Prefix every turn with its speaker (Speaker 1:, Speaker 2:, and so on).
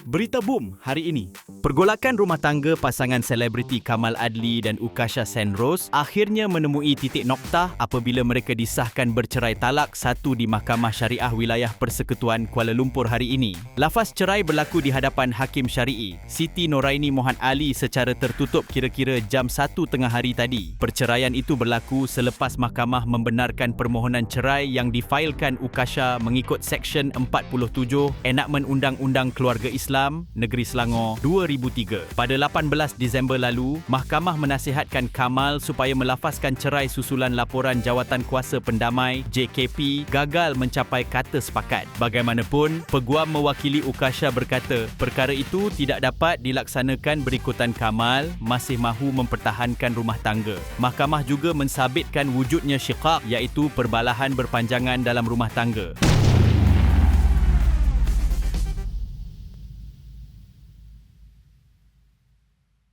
Speaker 1: Berita boom hari ini. Pergolakan rumah tangga pasangan selebriti Kamal Adli dan Ukasha Senrose akhirnya menemui titik noktah apabila mereka disahkan bercerai talak satu di Mahkamah Syariah Wilayah Persekutuan Kuala Lumpur hari ini. Lafaz cerai berlaku di hadapan Hakim Syari'i Siti Noraini Mohd Ali secara tertutup kira-kira jam 1 tengah hari tadi. Perceraian itu berlaku selepas mahkamah membenarkan permohonan cerai yang difailkan Ukasha mengikut Seksyen 47 Enakmen Undang-Undang Keluarga Islam Negeri Selangor 2003. Pada 18 Disember lalu, mahkamah menasihatkan Kamal supaya melafazkan cerai susulan laporan Jawatan Kuasa Pendamai JKP gagal mencapai kata sepakat. Bagaimanapun, peguam mewakili Ukasha berkata perkara itu tidak dapat dilaksanakan berikutan Kamal masih mahu mempertahankan rumah tangga. Mahkamah juga mensabitkan wujudnya syiqaq iaitu perbalahan berpanjangan dalam rumah tangga.